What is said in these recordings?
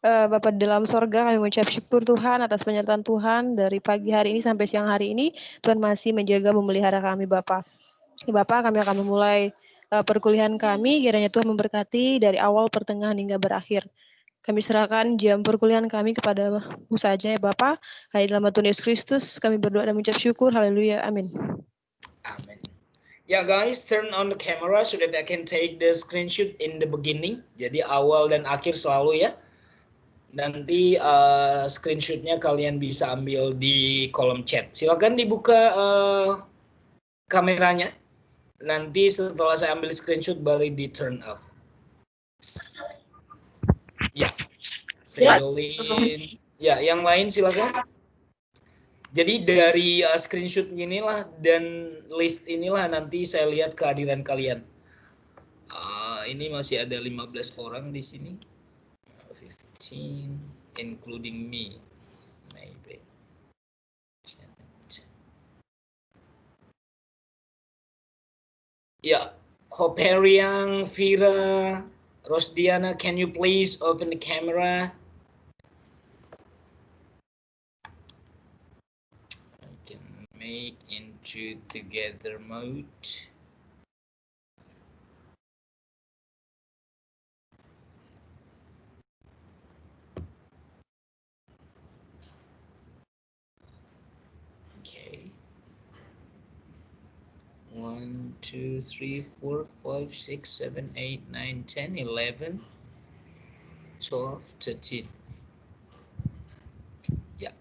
Bapa di dalam sorga, kami mengucap syukur Tuhan atas penyertaan Tuhan dari pagi hari ini sampai siang hari ini. Tuhan masih menjaga memelihara kami Bapa. Bapa, kami akan memulai perkuliahan kami, kiranya Tuhan memberkati dari awal, pertengahan, hingga berakhir. Kami serahkan jam perkuliahan kami kepada-Mu saja ya Bapa. Hanya dalam nama Tuhan Yesus Kristus kami berdoa dan mengucap syukur. Haleluya. Amin. Amen. Yeah guys, turn on the camera so that I can take the screenshot in the beginning. Jadi awal dan akhir selalu ya. Nanti screenshotnya kalian bisa ambil di kolom chat. Silakan dibuka kameranya. Nanti setelah saya ambil screenshot baru di turn off. Ya, Selin. Ya, yang lain silakan. Jadi dari screenshot inilah dan list inilah nanti saya lihat kehadiran kalian. Ini masih ada 15 orang di sini. 15 including me. Maybe. Ya, Hoperiang, Vira, Rosdiana, can you please open the camera? I can make into together mode. Okay. 1, 2, 3, 4, 5, 6, 7, 8, 9, 10, 11, 12, 13. Ya.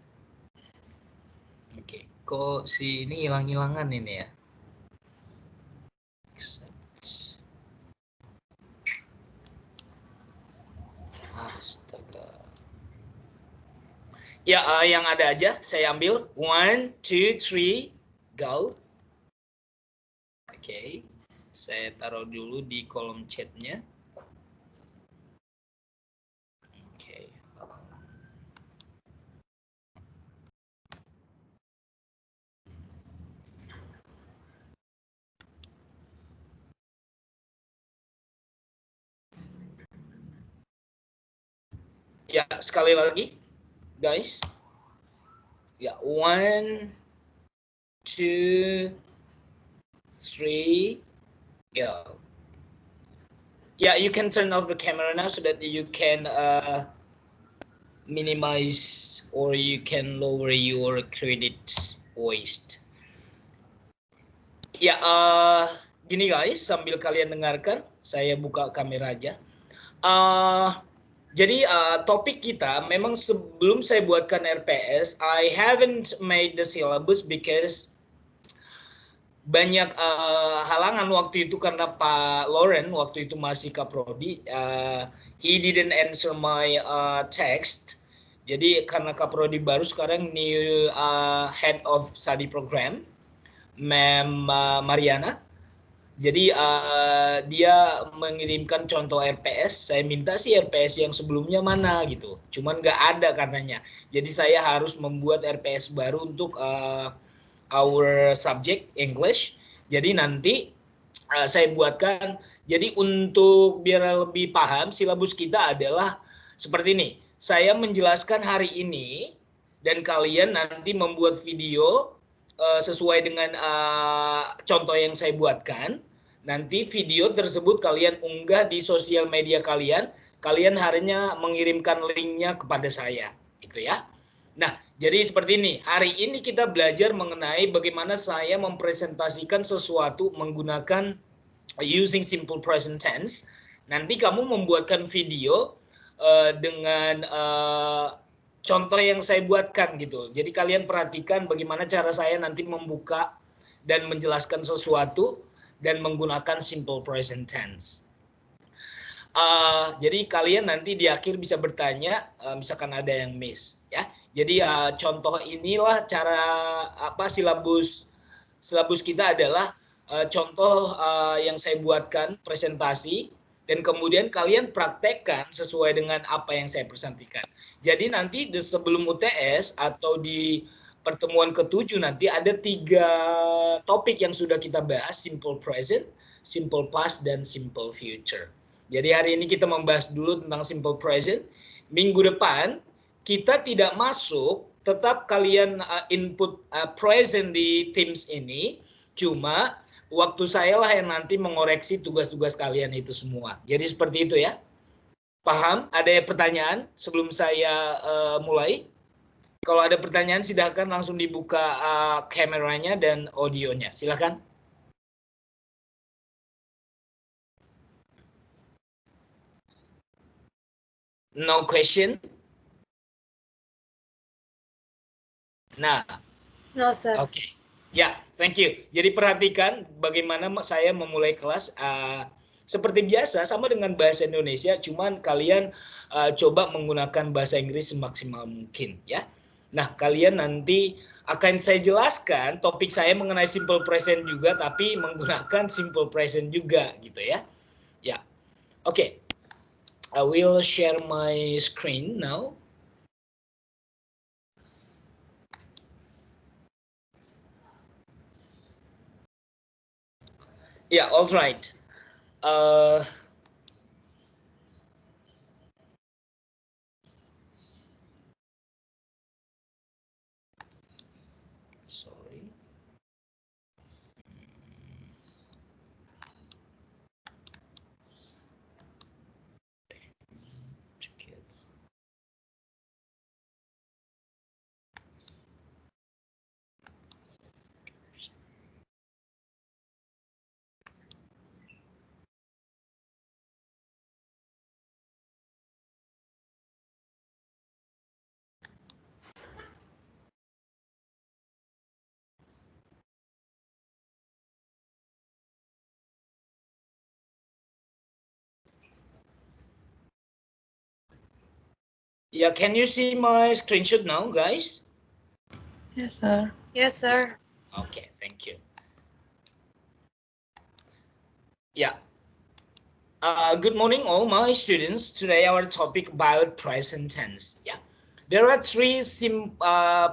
Oke. Kok si ini hilang-hilangan ini ya? Accept. Astaga. Ya, yang ada aja saya ambil. 1, 2, 3, go. Oke, saya taruh dulu di kolom chatnya. Oke. Ya, sekali lagi, guys. Ya, 1, 2, 3, go. Yeah, you can turn off the camera now so that you can minimize or you can lower your credit waste. Ya, gini guys, sambil kalian dengarkan, saya buka kamera aja. Jadi topik kita memang sebelum saya buatkan RPS, I haven't made the syllabus because banyak halangan waktu itu karena Pak Lauren waktu itu masih Kaprodi, he didn't answer my text. Jadi karena Kaprodi baru sekarang new head of study program, Ma'am Mariana. Jadi dia mengirimkan contoh RPS. Saya minta sih RPS yang sebelumnya mana gitu. Cuman nggak ada katanya. Jadi saya harus membuat RPS baru untuk our subject English. Jadi nanti saya buatkan. Jadi untuk biar lebih paham, silabus kita adalah seperti ini. Saya menjelaskan hari ini dan kalian nanti membuat video sesuai dengan contoh yang saya buatkan. Nanti video tersebut kalian unggah di sosial media kalian. Kalian harinya mengirimkan linknya kepada saya, gitu ya. Nah, jadi seperti ini. Hari ini kita belajar mengenai bagaimana saya mempresentasikan sesuatu menggunakan using simple present tense. Nanti kamu membuatkan video dengan contoh yang saya buatkan gitu. Jadi kalian perhatikan bagaimana cara saya nanti membuka dan menjelaskan sesuatu dan menggunakan simple present tense. Jadi kalian nanti di akhir bisa bertanya, misalkan ada yang miss, ya. Jadi contoh inilah cara silabus kita adalah contoh yang saya buatkan presentasi dan kemudian kalian praktekkan sesuai dengan apa yang saya presentasikan. Jadi nanti sebelum UTS atau di pertemuan ke-7 nanti ada 3 topik yang sudah kita bahas, simple present, simple past, dan simple future. Jadi hari ini kita membahas dulu tentang simple present. Minggu depan kita tidak masuk, tetap kalian input present di Teams ini, cuma waktu saya lah yang nanti mengoreksi tugas-tugas kalian itu semua. Jadi seperti itu ya. Paham? Ada pertanyaan sebelum saya mulai? Kalau ada pertanyaan silahkan langsung dibuka kameranya dan audionya. Silahkan. No question? Nah, No, sir. oke. Ya, thank you. Jadi perhatikan bagaimana saya memulai kelas. Seperti biasa, sama dengan bahasa Indonesia, cuman kalian coba menggunakan bahasa Inggris semaksimal mungkin, ya. Nah, kalian nanti akan saya jelaskan topik saya mengenai simple present juga, tapi menggunakan simple present juga, gitu ya. Ya, oke. I will share my screen now. Yeah, all right. Sorry. Yeah, can you see my screenshot now, guys? Yes, sir. Yes, sir. Okay, thank you. Yeah. Good morning, all my students. Today our topic about present tense. Yeah. There are three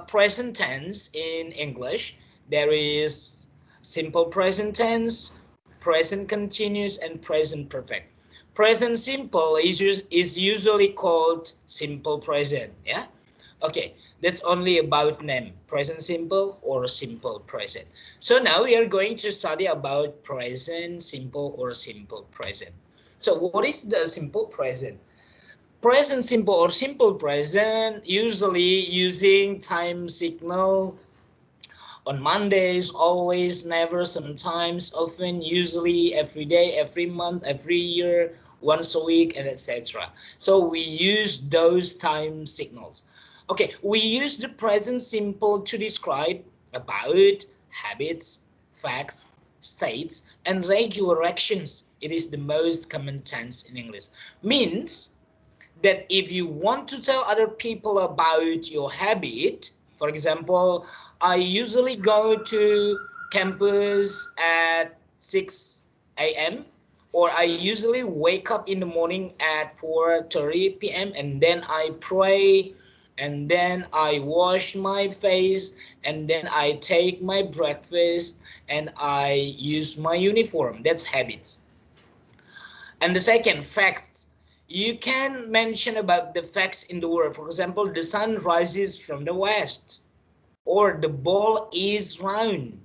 present tense in English. There is simple present tense, present continuous, and present perfect. Present simple is usually called simple present. Yeah. Okay, that's only about name, present simple or simple present. So now we are going to study about present simple or simple present. So what is the simple present? Present simple or simple present, usually using time signal on Mondays, always, never, sometimes, often, usually, every day, every month, every year, once a week, and etc. So we use those time signals. Okay, we use the present simple to describe about habits, facts, states, and regular actions. It is the most common tense in English. Means that if you want to tell other people about your habit, for example, I usually go to campus at 6 a.m. or I usually wake up in the morning at 4:30 p.m. and then I pray and then I wash my face and then I take my breakfast and I use my uniform. That's habits. And the second, facts. You can mention about the facts in the world. For example, the sun rises from the west, or the ball is round,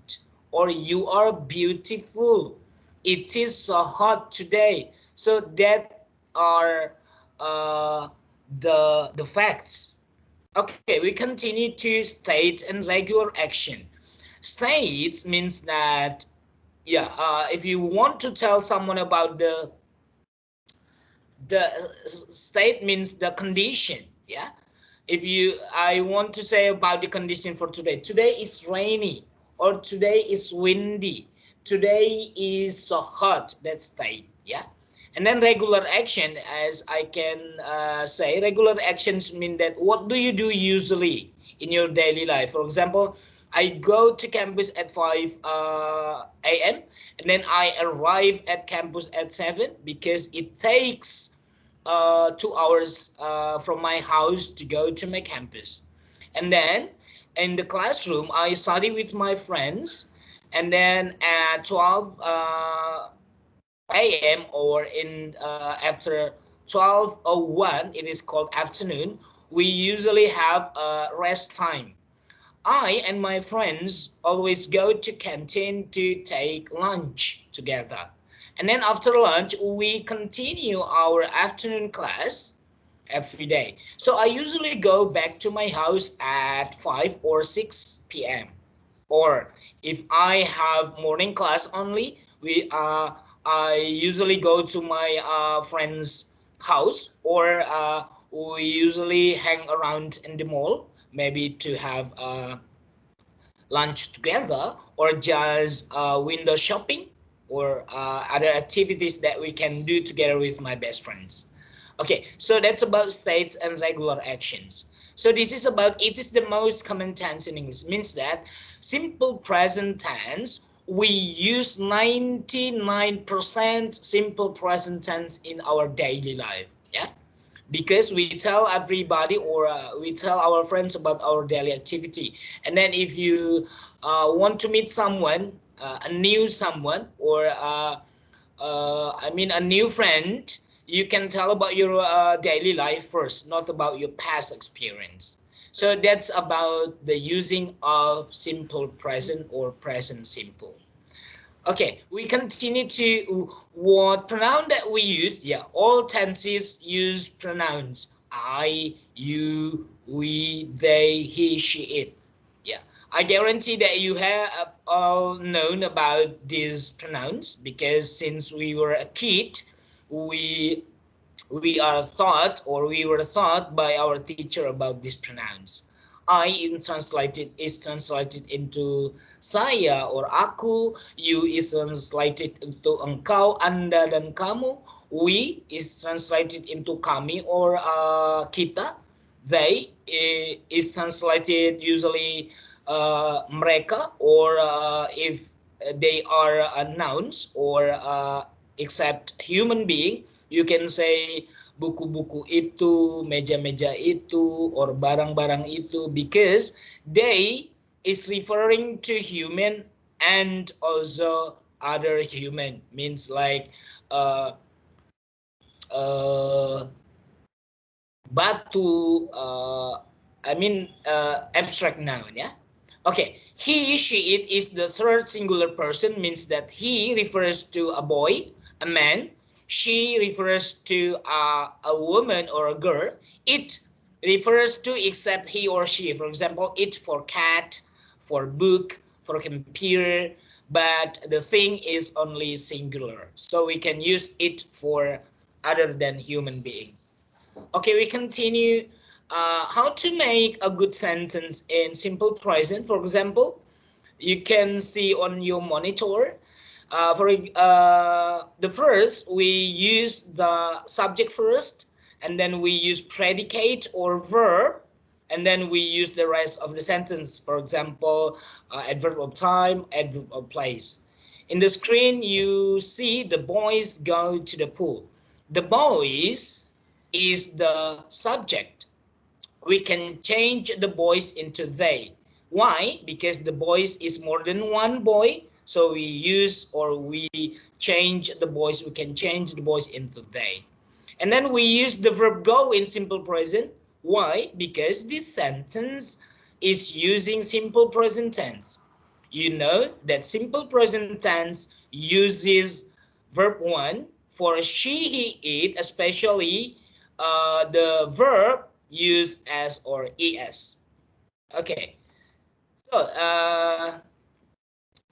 or you are beautiful. It is so hot today. So that are the facts. Okay, we continue to state and regular action. States means that, yeah, if you want to tell someone about the state means the condition, yeah. If I want to say about the condition for today, today is rainy, or today is windy, today is so hot, that's state, yeah. And then regular action, as I can say, regular actions mean that what do you do usually in your daily life. For example, I go to campus at 5 a.m. and then I arrive at campus at 7 because it takes 2 hours from my house to go to my campus. And then in the classroom, I study with my friends. And then at 12 a.m. or in after 12:01, it is called afternoon, we usually have a rest time. I and my friends always go to canteen to take lunch together. And then after lunch, we continue our afternoon class every day. So I usually go back to my house at 5 or 6 p.m. Or if I have morning class only, I usually go to my friend's house, or we usually hang around in the mall, maybe to have lunch together, or just window shopping, or other activities that we can do together with my best friends. Okay, so that's about states and regular actions. So this is about, it is the most common tense in English, means that simple present tense, we use 99% simple present tense in our daily life. Yeah, because we tell everybody, or we tell our friends about our daily activity. And then if you want to meet someone, a new someone, or a new friend, you can tell about your daily life first, not about your past experience. So that's about the using of simple present or present simple. Okay, we continue to what pronoun that we use. Yeah, all tenses use pronouns. I, you, we, they, he, she, it. Yeah, I guarantee that you have all known about these pronouns, because since we were a kid, we we are taught, or we were taught by our teacher about these pronouns. I is translated into saya or aku. You is translated into engkau, anda, dan kamu. We is translated into kami or kita. They is translated usually mereka, or if they are nouns, or except human being, you can say buku-buku itu, meja-meja itu, or barang-barang itu, because they is referring to human and also other human, means like uh, uh, batu, abstract noun. Yeah, okay, he, she, it is the third singular person, means that he refers to a boy, a man. She refers to a woman or a girl. It refers to except he or she. For example, it for cat, for book, for computer, but the thing is only singular, so we can use it for other than human being. Okay, we continue. How to make a good sentence in simple present. For example, you can see on your monitor. For the first, we use the subject first, and then we use predicate or verb, and then we use the rest of the sentence. For example, adverb of time, adverb of place. In the screen, you see the boys go to the pool. The boys is the subject. We can change the boys into they. Why? Because the boys is more than one boy. So we use, or we change the boys. We can change the boys into they. And then we use the verb go in simple present. Why? Because this sentence is using simple present tense. You know that simple present tense uses verb one. For she, he, it, especially the verb use as or es. Okay, so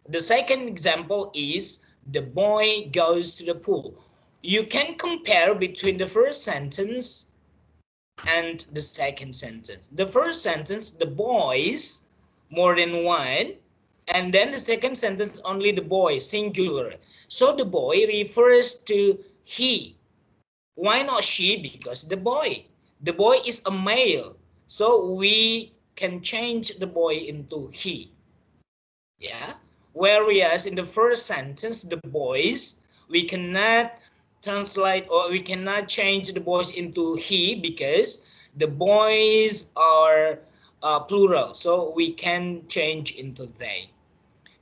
the second example is the boy goes to the pool. You can compare between the first sentence and the second sentence. The first sentence, the boys, more than one, and then the second sentence, only the boy, singular. So the boy refers to he. Why not she? Because the boy is a male, so we can change the boy into he. Yeah, whereas in the first sentence, the boys, we cannot translate, or we cannot change the boys into he, because the boys are plural, so we can change into they.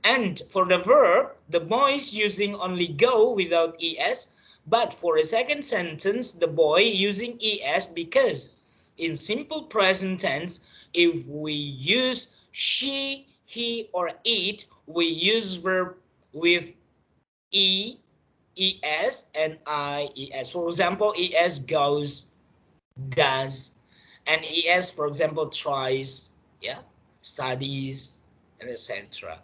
And for the verb, the boys using only go without es, but for a second sentence, the boy using es because in simple present tense, if we use she, he, or it, we use verb with es, and ies. For example, es goes, does, and es, for example, tries, yeah, studies, and etc.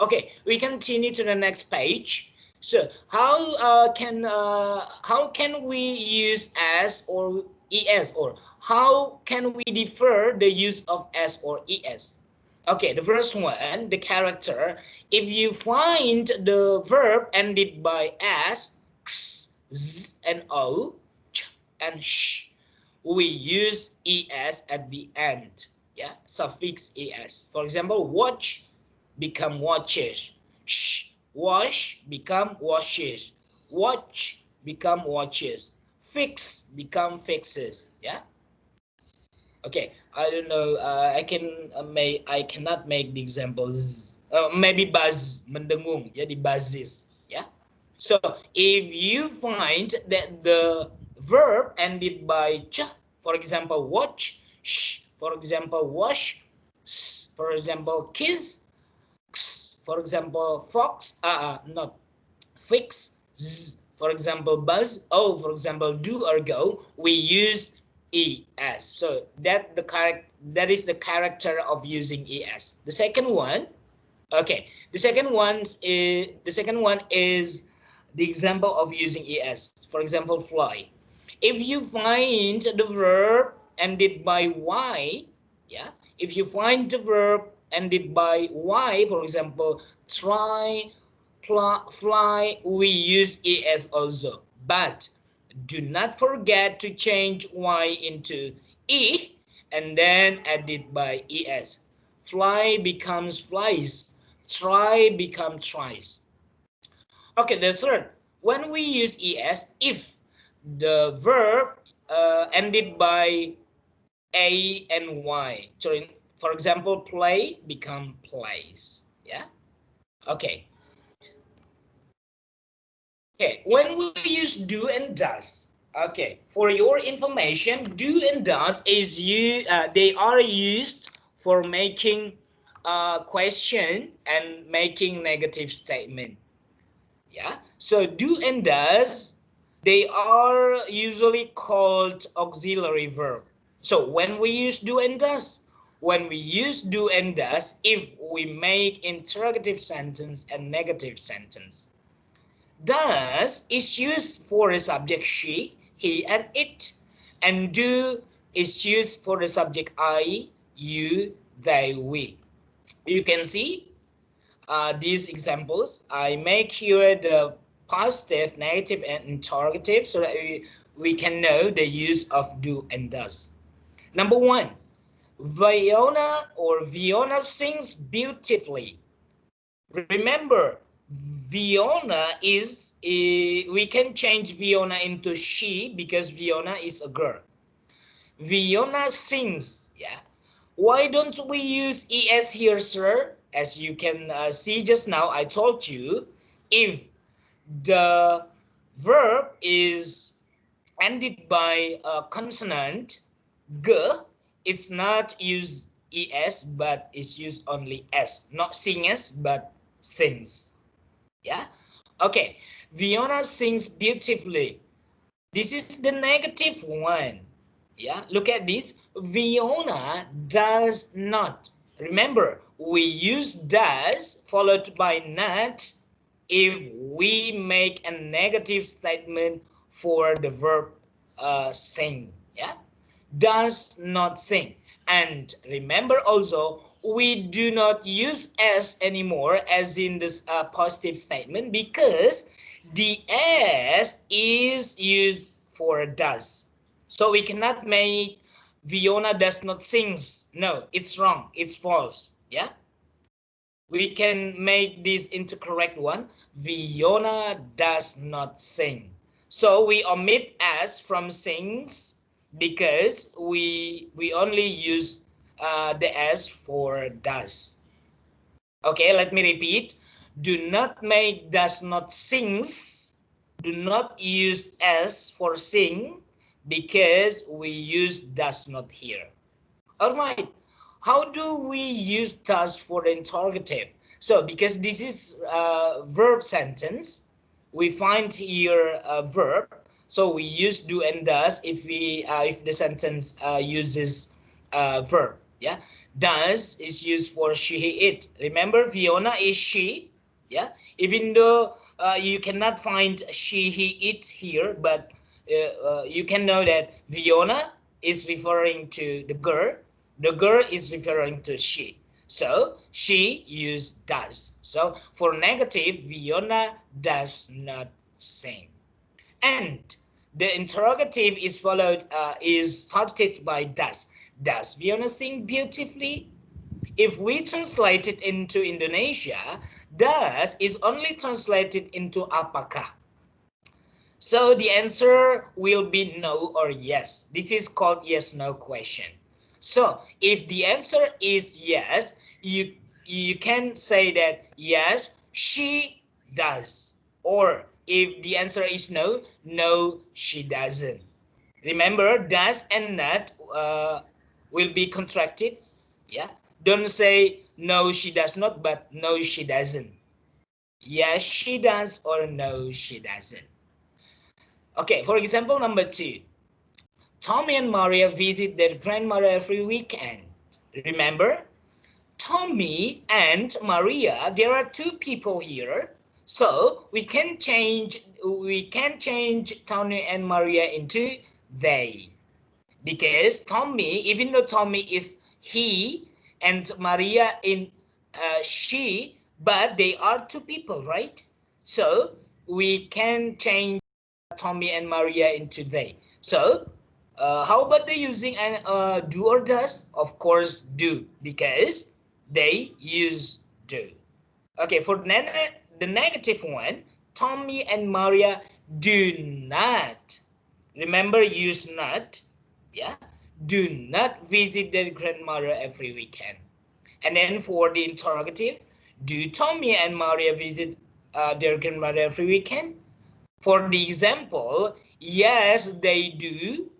Okay, we continue to the next page. So how can we use as or es, or how can we defer the use of s or es? Okay, the first one, the character. If you find the verb ended by s, x, z, and o, ch, and sh, we use es at the end. Yeah, suffix es. For example, watch become watches. Wash become washes. Watch become watches. Fix become fixes. Yeah. Okay. I don't know. I cannot make the examples. Maybe buzz mendengung. Jadi buzzes. Yeah. So if you find that the verb ended by ch, for example, watch. Sh, for example, wash. S, for example, kiss. For example, fox, not fix, z, for example, buzz, o, for example, do or go, we use es. So that is the character of using es. The second one, okay, the second one is the example of using es. For example, fly. If you find the verb ended by y, yeah, if you find the verb ended by y, for example, try, fly, we use es also. But do not forget to change y into e and then add it by es. Fly becomes flies. Try becomes tries. Okay, the third, when we use es, if the verb ended by a and y. So for example, play become plays. Yeah. Okay. Okay. When we use do and does. Okay. For your information, do and does is they are used for making question and making negative statement. Yeah. So do and does, they are usually called auxiliary verb. So when we use do and does, when we use do and does, if we make interrogative sentence and negative sentence, does is used for the subject she, he, and it, and do is used for the subject I, you, they, we. You can see these examples. I make here the positive, negative, and interrogative so that we can know the use of do and does. Number one, Fiona sings beautifully. Remember, Fiona is, we can change Fiona into she because Fiona is a girl. Fiona sings, yeah. Why don't we use es here, sir? As you can see just now, I told you, if the verb is ended by a consonant g, it's not use es, but it's used only s. Not sings, but sings. Yeah. Okay. Fiona sings beautifully. This is the negative one. Yeah, look at this. Fiona does not. Remember, we use does followed by not if we make a negative statement for the verb sing. Yeah, does not sing. And remember also, we do not use s anymore as in this positive statement because the s is used for does. So we cannot make Fiona does not sings. No, it's wrong. It's false. Yeah. We can make this into correct one. Fiona does not sing. So we omit s from sings because we only use the s for does. Okay, let me repeat. Do not make does not sings. Do not use s for sing because we use does not here. All right. How do we use does for the interrogative? So because this is a verb sentence, we find here a verb. So we use do and does if the sentence uses verb. Yeah, does is used for she, he, it. Remember, Fiona is she. Yeah, even though you cannot find she, he, it here, but you can know that Fiona is referring to the girl. The girl is referring to she. So she used does. So for negative, Fiona does not sing. And the interrogative is started by does. Does Fiona sing beautifully? If we translate it into Indonesia, does is only translated into apakah. So the answer will be no or yes. This is called yes/no question. So if the answer is yes, you can say that yes, she does. Or if the answer is no, no, she doesn't. Remember, does and not will be contracted. Yeah. Don't say no, she does not, but no, she doesn't. Yes, she does, or no, she doesn't. Okay, for example, number 2. Tommy and Maria visit their grandmother every weekend. Remember, Tommy and Maria, there are two people here. So we can change Tommy and Maria into they. Because Tommy, even though Tommy is he and Maria in she, but they are two people, right? So we can change Tommy and Maria into they. So how about they using an do or does? Of course, do, because they use do. Okay, for the negative one, Tommy and Maria do not. Remember, use not. Yeah, do not visit their grandmother every weekend. And then for the interrogative, do Tommy and Maria visit their grandmother every weekend? For the example, yes, they do,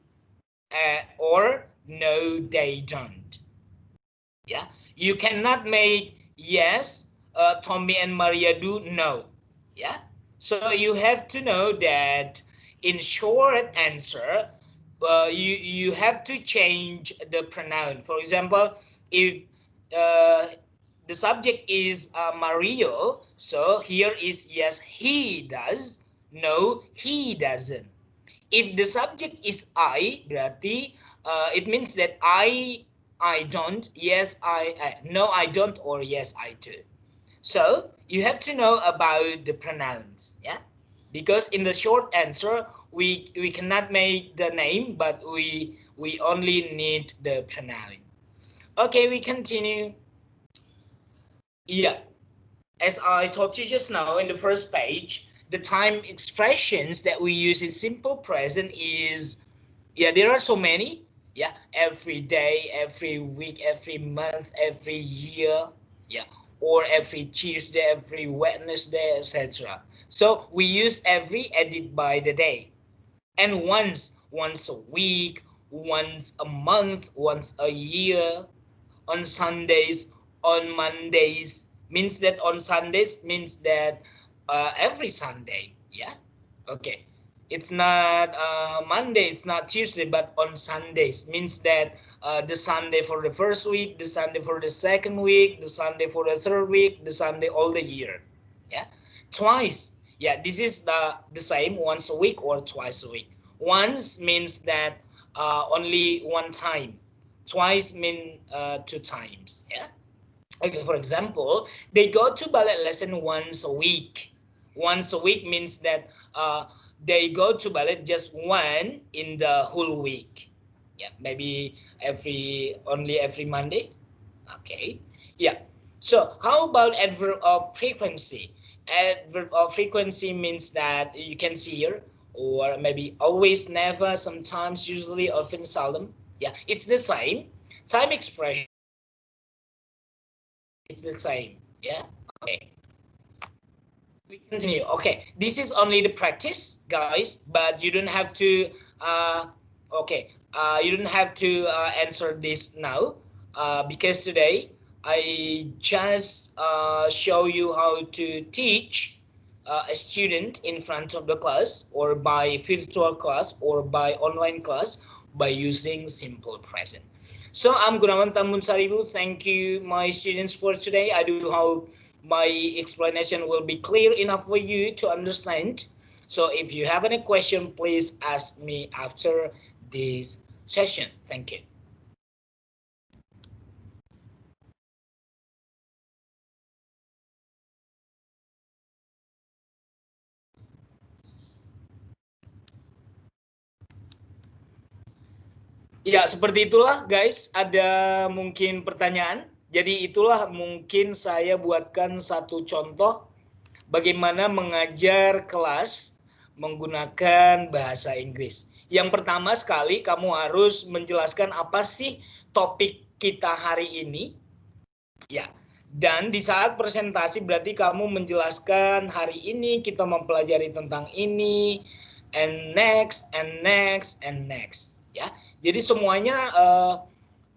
or no, they don't. Yeah, you cannot make yes, Tommy and Maria do, no. Yeah, so you have to know that in short answer, you have to change the pronoun. For example, if uh, the subject is Mario, so here is yes, he does, no, he doesn't. If the subject is I, berarti it means that I don't, yes no I don't, or yes I do. So you have to know about the pronouns, yeah, because in the short answer we cannot make the name, but we only need the pronoun. Okay, we continue. Yeah, as I told you just now in the first page, the time expressions that we use in simple present is, yeah, there are so many. Yeah, every day, every week, every month, every year. Yeah, or every Tuesday, every Wednesday, etc. So we use every added by the day. And once a week, once a month, once a year, on Sundays, on Mondays, means that on Sundays means that every Sunday. Yeah. Okay. It's not Monday, it's not Tuesday, but on Sundays means that the Sunday for the first week, the Sunday for the second week, the Sunday for the third week, the Sunday all the year. Yeah. Twice. Yeah, this is the same, once a week or twice a week. Once means that only one time. Twice mean two times. Yeah. Okay, for example, they go to ballet lesson once a week. Once a week means that they go to ballet just one in the whole week. Yeah, maybe only every Monday. Okay. Yeah. So how about adverb of frequency? Adverb of frequency means that you can see here, or maybe always, never, sometimes, usually, often, seldom. Yeah, it's the same. Time expression, it's the same. Yeah. Okay. We continue. Okay, this is only the practice, guys, but you don't have to. You don't have to answer this now because today I just show you how to teach a student in front of the class or by virtual class or by online class by using simple present. So I'm Gunawan Tambun Saribu. Thank you, my students, for today. I do hope my explanation will be clear enough for you to understand. So if you have any question, please ask me after this session. Thank you. Ya, seperti itulah guys, ada mungkin pertanyaan. Jadi itulah mungkin saya buatkan satu contoh bagaimana mengajar kelas menggunakan bahasa Inggris. Yang pertama sekali kamu harus menjelaskan apa sih topik kita hari ini. Ya, dan di saat presentasi berarti kamu menjelaskan hari ini kita mempelajari tentang ini, and next, and next, and next. Ya, jadi semuanya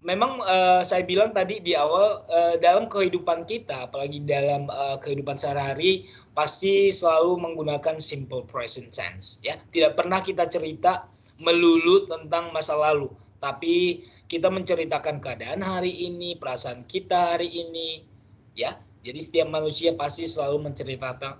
memang saya bilang tadi di awal dalam kehidupan kita, apalagi dalam kehidupan sehari-hari, pasti selalu menggunakan simple present tense. Ya, tidak pernah kita cerita melulu tentang masa lalu, tapi kita menceritakan keadaan hari ini, perasaan kita hari ini, ya. Jadi setiap manusia pasti selalu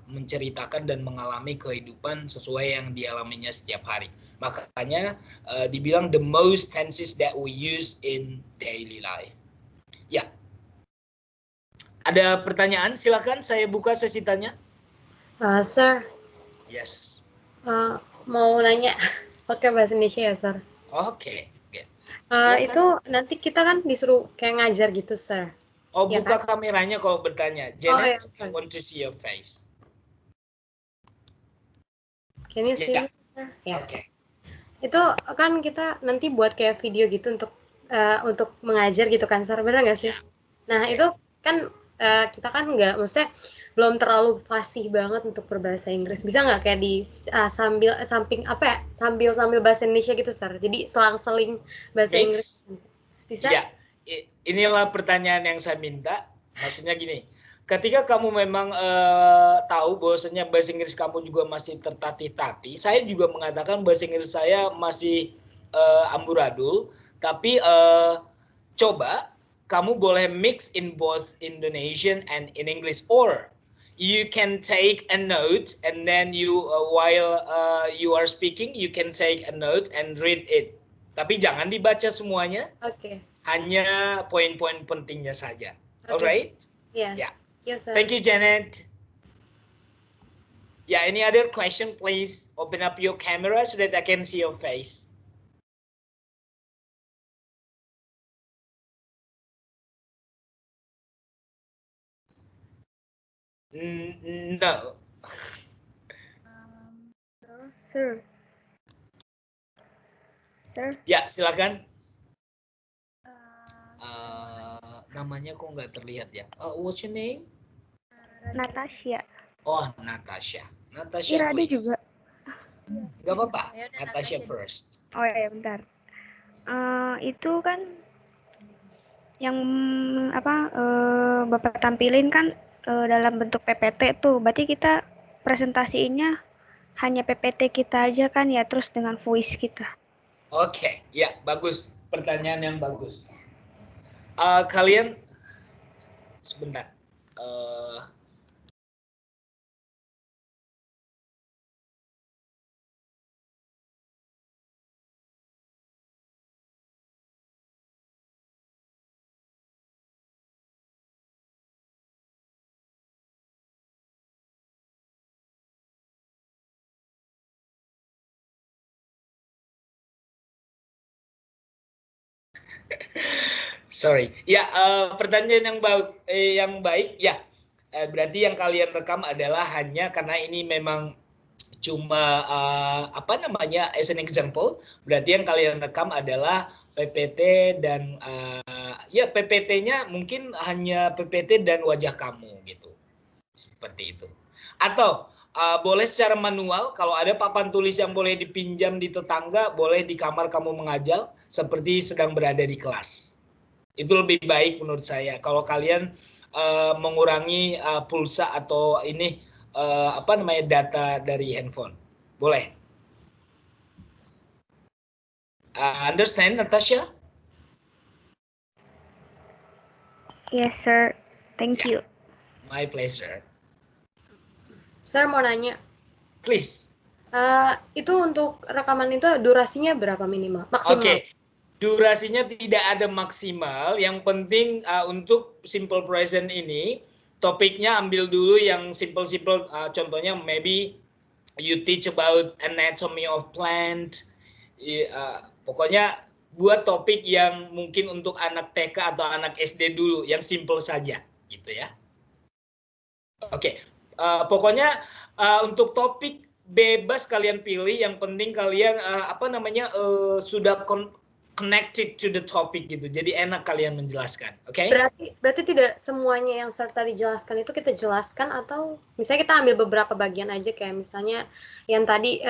menceritakan dan mengalami kehidupan sesuai yang dialaminya setiap hari. Makanya dibilang the most tenses that we use in daily life. Ya. Ada pertanyaan? Silakan saya buka sesi tanya. Sir. Yes. Mau nanya pakai bahasa Indonesia ya, Sir? Oke. Itu nanti kita kan disuruh kayak ngajar gitu, Sir. Oh, ya, buka kan? Kameranya kalau bertanya. Janet, I want to see your face. Can you see me, Sir? Ya. Oke. Itu kan kita nanti buat kayak video gitu untuk mengajar gitu kan, Sir, benar nggak sih? Nah, itu kan kita kan nggak, maksudnya belum terlalu fasih banget untuk berbahasa Inggris. Bisa nggak kayak di sambil bahasa Indonesia gitu, Sir? Jadi selang-seling bahasa Inggris. Bisa? Ya, inilah pertanyaan yang saya minta. Maksudnya gini, ketika kamu memang tahu bahwasanya bahasa Inggris kamu juga masih tertatih-tatih, saya juga mengatakan bahasa Inggris saya masih amburadul, tapi coba kamu boleh mix in both Indonesian and in English, or you can take a note and then you while you are speaking you can take a note and read it. Tapi jangan dibaca semuanya. Oke. Hanya poin-poin pentingnya saja. Okay. Alright? Yes. Yeah. Yes, sir. Thank you, Janet. Yeah, any other question, please open up your camera so that I can see your face. No. Sir. Sir. Ya, silakan. Namanya kok nggak terlihat ya? What's your name? Natasha. Oh, Natasha. Natasha, Ira ada please. juga. Gak apa-apa. Natasha first. Oh ya, bentar. Itu kan yang Bapak tampilin kan dalam bentuk PPT tuh. Berarti kita presentasinya hanya PPT kita aja kan ya, terus dengan voice kita. Oke, ya bagus. Pertanyaan yang bagus. Kalian sebentar. Sorry. Ya, pertanyaan yang baik. Ya, berarti yang kalian rekam adalah hanya karena ini memang cuma as an example. Berarti yang kalian rekam adalah PPT dan ya PPT-nya mungkin hanya PPT dan wajah kamu gitu. Seperti itu. Atau boleh secara manual, kalau ada papan tulis yang boleh dipinjam di tetangga, boleh di kamar kamu mengajar seperti sedang berada di kelas. Itu lebih baik menurut saya. Kalau kalian mengurangi pulsa atau ini data dari handphone, boleh. Understand, Natasha? Yes, sir. Thank you. My pleasure. Sir mau nanya, Please. itu untuk rekaman itu durasinya berapa minimal? Maksimal? Oke. Durasinya tidak ada maksimal. Yang penting untuk simple present ini, topiknya ambil dulu yang simple-simple. Contohnya maybe you teach about anatomy of plant. Pokoknya buat topik yang mungkin untuk anak TK atau anak SD dulu, yang simple saja, gitu ya. Oke. Pokoknya untuk topik bebas kalian pilih, yang penting kalian sudah connected to the topic gitu. Jadi enak kalian menjelaskan, oke? Berarti tidak semuanya yang serta dijelaskan itu kita jelaskan, atau misalnya kita ambil beberapa bagian aja, kayak misalnya yang tadi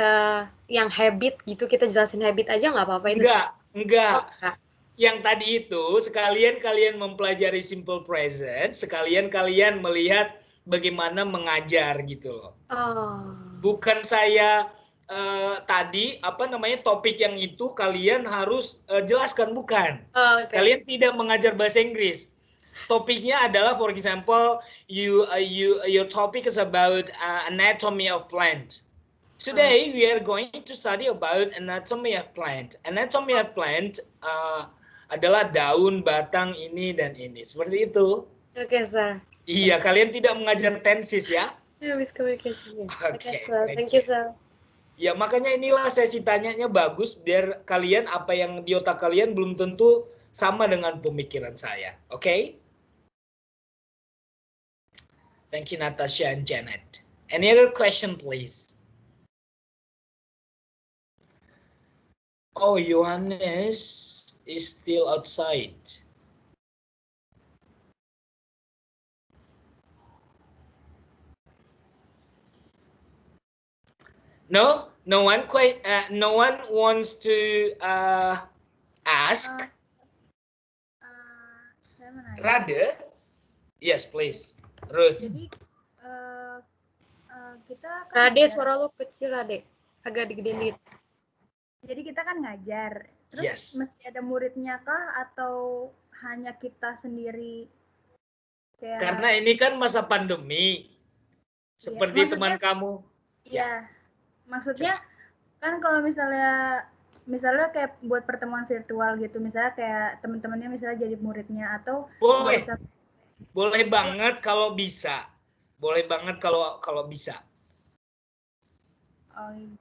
yang habit gitu, kita jelasin habit aja nggak apa-apa itu? Enggak. Oh, Yang tadi itu sekalian kalian mempelajari simple present, sekalian kalian melihat bagaimana mengajar gitu loh. Oh. Bukan saya tadi topik yang itu kalian harus jelaskan, bukan. Oh, okay. Kalian tidak mengajar bahasa Inggris. Topiknya adalah, for example, your topic is about anatomy of plant. Today we are going to study about anatomy of plant. Anatomy of plant adalah daun, batang, ini dan ini. Seperti itu. Oke, sir. Iya, kalian tidak mengajar tenses ya? Miscommunication. Oke, sir. Thank you, sir. Ya, makanya inilah sesi tanyanya bagus, biar kalian apa yang di otak kalian belum tentu sama dengan pemikiran saya. Oke? Thank you, Natasha and Janet. Any other question, please? Oh, Johannes is still outside. No one wants to ask. Saya menanya. Rade? Yes, please. Ruth. Jadi kita kan Rade, ngajar. suara lu kecil, Rade. Agak digedein dikit. Jadi kita kan ngajar. Terus Yes. mesti ada muridnya kah atau hanya kita sendiri? Karena ini kan masa pandemi. Seperti teman kamu. Iya. Maksudnya kan kalau misalnya kayak buat pertemuan virtual gitu, misalnya kayak teman-temannya misalnya jadi muridnya, atau boleh banget kalau bisa. Boleh banget kalau bisa. Oh, gitu.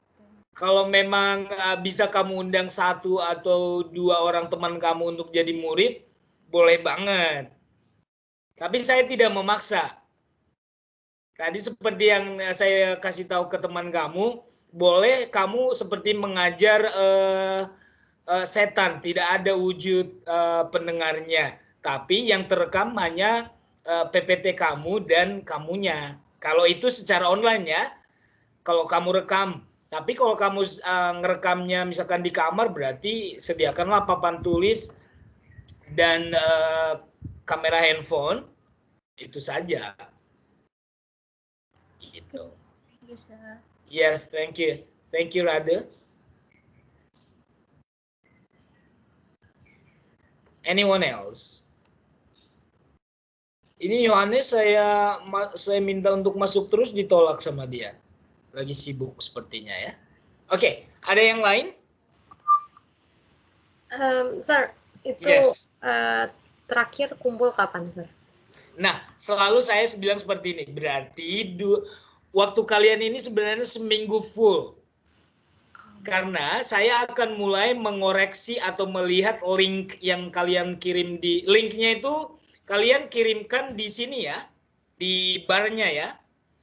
Kalau memang bisa kamu undang 1 atau 2 orang teman kamu untuk jadi murid, boleh banget. Tapi saya tidak memaksa. Tadi seperti yang saya kasih tahu ke teman kamu, boleh kamu seperti mengajar setan, tidak ada wujud pendengarnya. Tapi yang terekam hanya PPT kamu dan kamunya. Kalau itu secara online ya, kalau kamu rekam. Tapi kalau kamu ngerekamnya misalkan di kamar, berarti sediakanlah papan tulis dan kamera handphone, itu saja. Gitu. Thank you, sir. Yes, thank you. Thank you, Rade. Anyone else? Ini Yohanes saya minta untuk masuk terus, ditolak sama dia. Lagi sibuk sepertinya ya. Oke, ada yang lain? Sir, itu Yes. Terakhir kumpul kapan, sir? Nah, selalu saya bilang seperti ini. Berarti waktu kalian ini sebenarnya seminggu full. Karena saya akan mulai mengoreksi atau melihat link yang kalian kirim linknya itu kalian kirimkan di sini ya, di barnya ya,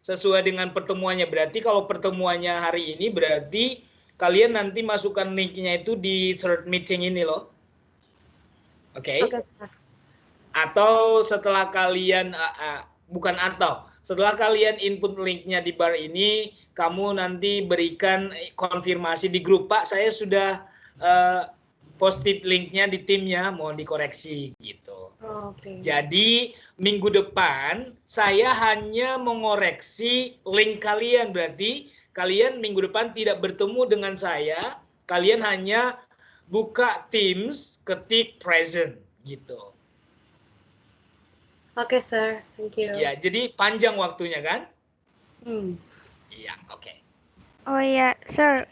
sesuai dengan pertemuannya. Berarti kalau pertemuannya hari ini, berarti kalian nanti masukkan linknya itu di third meeting ini loh. Oke? Oke, sir. Atau setelah kalian, Setelah kalian input linknya di bar ini, kamu nanti berikan konfirmasi di grup, Pak, saya sudah posted linknya di timnya, mohon dikoreksi gitu. Oke. Jadi minggu depan saya hanya mengoreksi link kalian, berarti kalian minggu depan tidak bertemu dengan saya, kalian hanya buka Teams, ketik present gitu. Oke, sir. Thank you. Ya, jadi panjang waktunya kan? Iya, oke. Oh ya, Sir.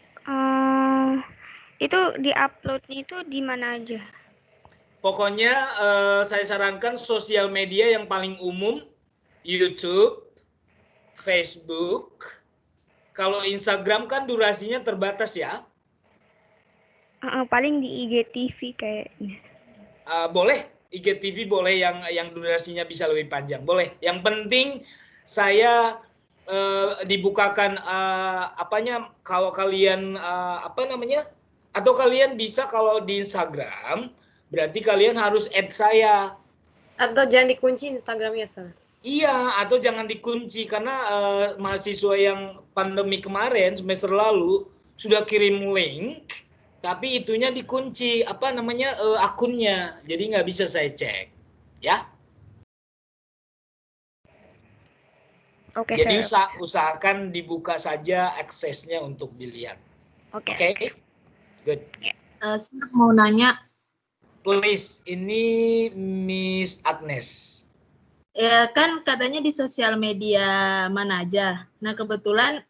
Itu di-uploadnya itu di mana aja? Pokoknya saya sarankan sosial media yang paling umum, YouTube, Facebook. Kalau Instagram kan durasinya terbatas ya. Paling di IGTV kayaknya. Boleh, IGTV boleh yang durasinya bisa lebih panjang. Boleh. Yang penting saya dibukakan kalau kalian atau kalian bisa kalau di Instagram berarti kalian harus add saya. Atau jangan dikunci Instagramnya, sir. Iya, atau jangan dikunci karena mahasiswa yang pandemi kemarin semester lalu sudah kirim link, tapi itunya dikunci akunnya, jadi nggak bisa saya cek, ya. Oke, Jadi Sir. usahakan dibuka saja aksesnya untuk dilihat. Oke. Good. Saya mau nanya. Please, ini Miss Agnes. Ya kan katanya di sosial media mana aja. Nah kebetulan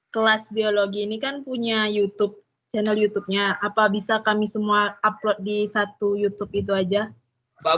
kelas biologi ini kan punya YouTube, channel YouTube-nya. Apa bisa kami semua upload di satu YouTube itu aja? Bagus.